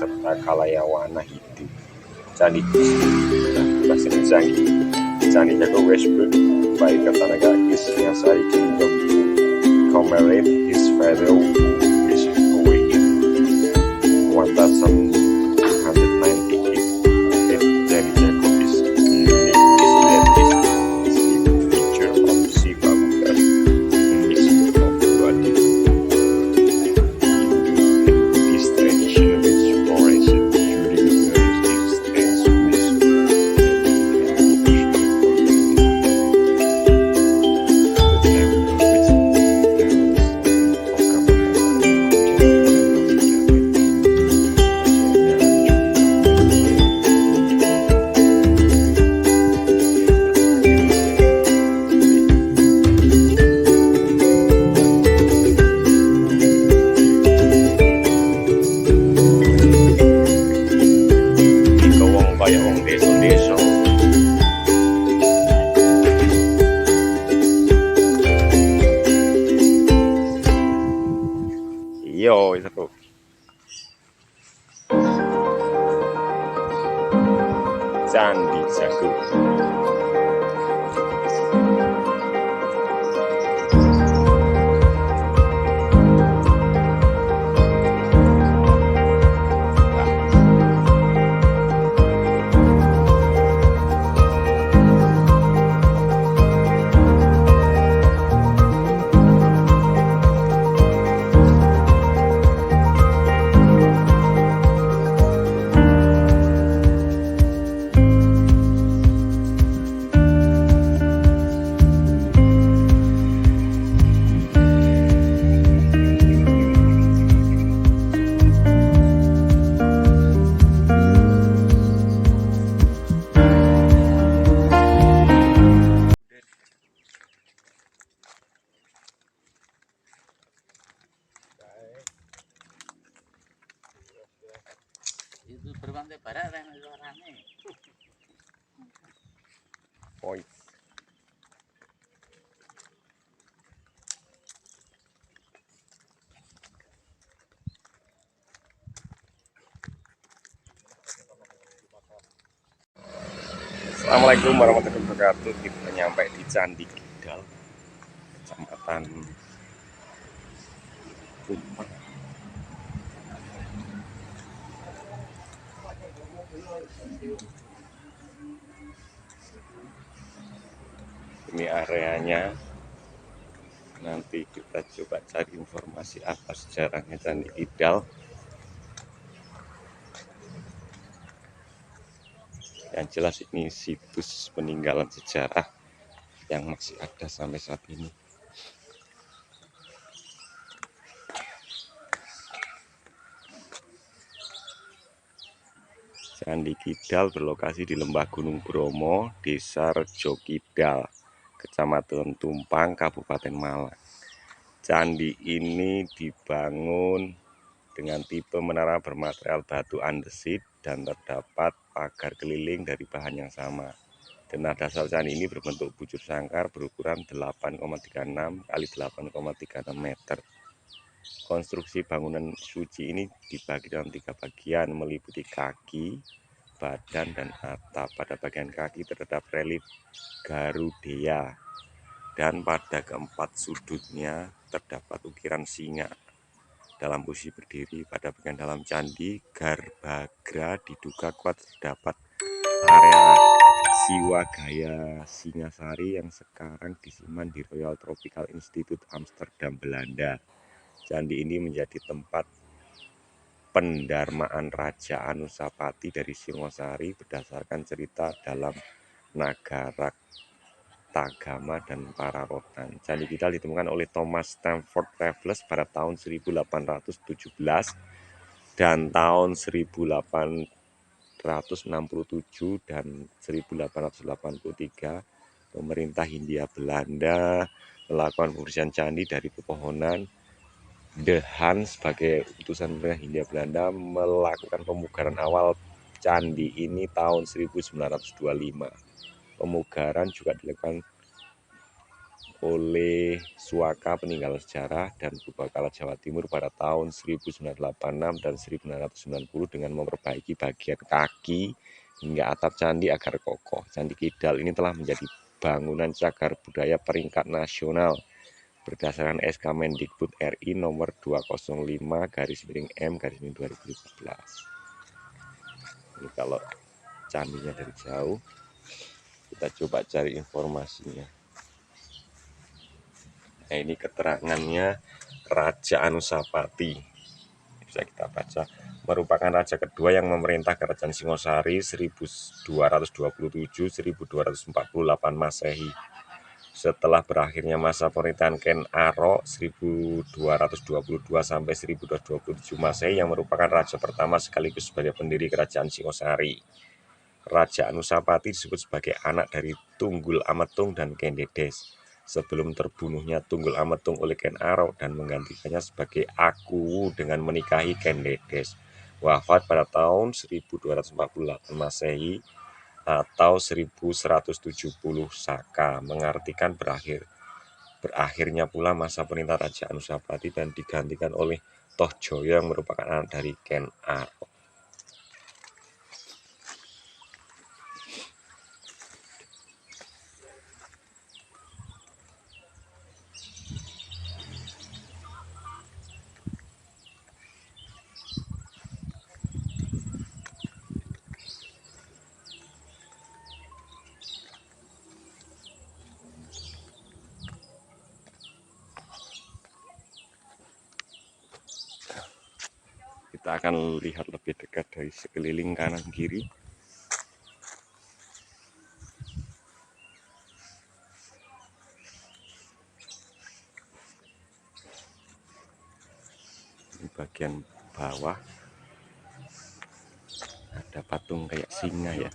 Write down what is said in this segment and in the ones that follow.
serta Kalayawana Hindu. Candi Basing Canggih, Candi Jago Westbrook, by Katanaga is Singasari Kingdom to commemorate his father who is away in 1298. Candi Jago is unique is that is the feature of Shiva Buddha in his of body. This tradition which flourished during the extensive Yo, itu Candi Jago. Itu berpantai barat yang suaranya. Voice. Assalamualaikum warahmatullahi wabarakatuh. Kita nyampe di Candi Kidal, Kecamatan Tumpang. Ini areanya. Nanti kita coba cari informasi apa sejarahnya Candi Kidal. Yang jelas ini situs peninggalan sejarah yang masih ada sampai saat ini. Candi Kidal berlokasi di Lembah Gunung Bromo, Desa Rejo Kidal, Kecamatan Tumpang, Kabupaten Malang. Candi ini dibangun dengan tipe menara bermaterial batu andesit dan terdapat pagar keliling dari bahan yang sama. Tanah dasar candi ini berbentuk bujur sangkar berukuran 8,36 x 8,36 meter. Konstruksi bangunan suci ini dibagi dalam 3 bagian meliputi kaki, badan, dan atap. Pada bagian kaki terdapat relief Garudeya dan pada keempat sudutnya terdapat ukiran singa dalam posisi berdiri. Pada bagian dalam candi Garbhagra diduga kuat terdapat area Siwa Gaya Singasari yang sekarang disimpan di Royal Tropical Institute Amsterdam, Belanda. Candi ini menjadi tempat pendarmaan Raja Anusapati dari Singosari berdasarkan cerita dalam Nagara Tagama dan Pararotan. Candi Kidal ditemukan oleh Thomas Stamford Raffles pada tahun 1817 dan tahun 1867 dan 1883. Pemerintah Hindia Belanda melakukan pembersihan candi dari pepohonan. De Haan sebagai utusan pemerintah Hindia Belanda melakukan pemugaran awal candi ini tahun 1925. Pemugaran juga dilakukan oleh Suaka peninggalan sejarah dan Purbakala Jawa Timur pada tahun 1986 dan 1990 dengan memperbaiki bagian kaki hingga atap candi agar kokoh. Candi Kidal ini telah menjadi bangunan cagar budaya peringkat nasional berdasarkan SK Mendikbud RI nomor 205/M/2015. Ini kalau candinya dari jauh, kita coba cari informasinya. Nah, ini keterangannya Raja Anusapati. Bisa kita baca. Merupakan raja kedua yang memerintah Kerajaan Singosari 1227-1248 Masehi. Setelah berakhirnya masa pemerintahan Ken Arok 1222 sampai 1227 Masehi yang merupakan raja pertama sekaligus sebagai pendiri Kerajaan Singosari. Raja Anusapati disebut sebagai anak dari Tunggul Ametung dan Ken Dedes sebelum terbunuhnya Tunggul Ametung oleh Ken Arok dan menggantikannya sebagai Akuwu dengan menikahi Ken Dedes. Wafat pada tahun 1248 Masehi atau 1170 Saka, mengartikan berakhirnya pula masa perintah Raja Anusapati dan digantikan oleh Tohjoyo yang merupakan anak dari Ken Arok. Kita akan lihat lebih dekat dari sekeliling kanan kiri. Di bagian bawah ada patung kayak singa ya.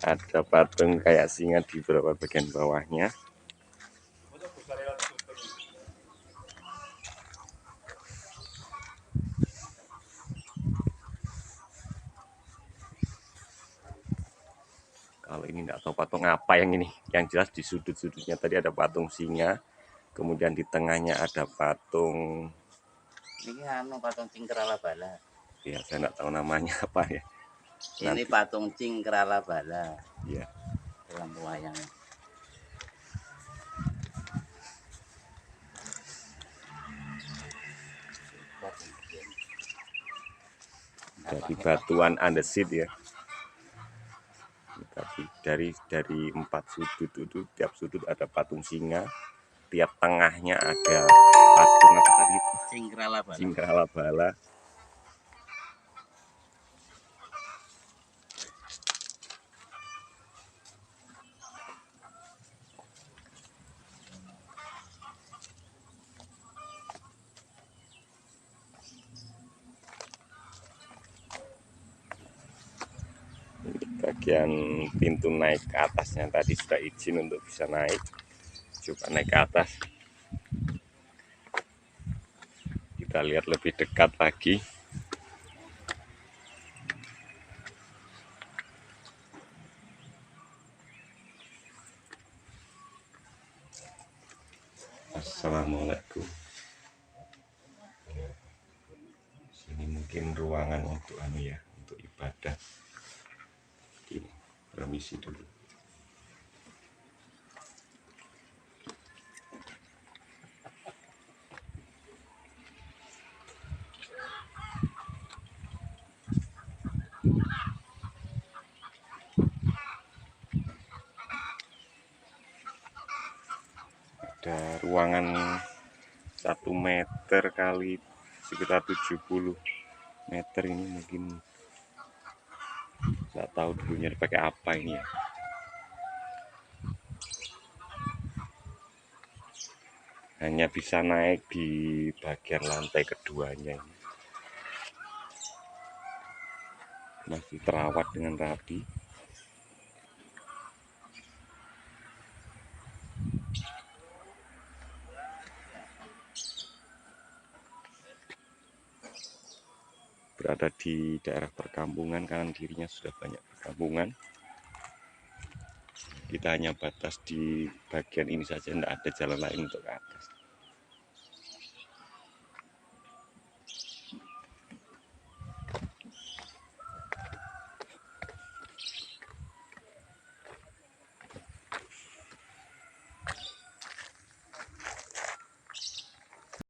Ada patung kayak singa di beberapa bagian bawahnya. Kalau ini nggak tahu patung apa yang ini. Yang jelas di sudut-sudutnya tadi ada patung singa. Kemudian di tengahnya ada patung. Ini patung Cingkrala Bala. Ya, saya nggak tahu namanya apa ya. Ini patung Cingkrala Bala. Iya. Dalam wayang. Dari batuan andesit ya. Tapi dari 4 sudut itu tiap sudut ada patung singa. Tiap tengahnya ada patung apa tadi? Cingkrala Bala. Cingkrala Bala. Bagian pintu naik ke atasnya tadi sudah izin untuk bisa naik. Coba naik ke atas. Kita lihat lebih dekat lagi. Assalamualaikum. Sini mungkin ruangan untuk untuk ibadah. Ini permisi dulu. Ada ruangan 1 meter kali sekitar 70 meter ini mungkin nggak tahu dulunya dipakai apa ini ya. Hanya bisa naik di bagian lantai keduanya ini. Masih terawat dengan rapi. Berada di daerah perkampungan, kanan kirinya sudah banyak perkampungan. Kita hanya batas di bagian ini saja, tidak ada jalan lain untuk ke atas.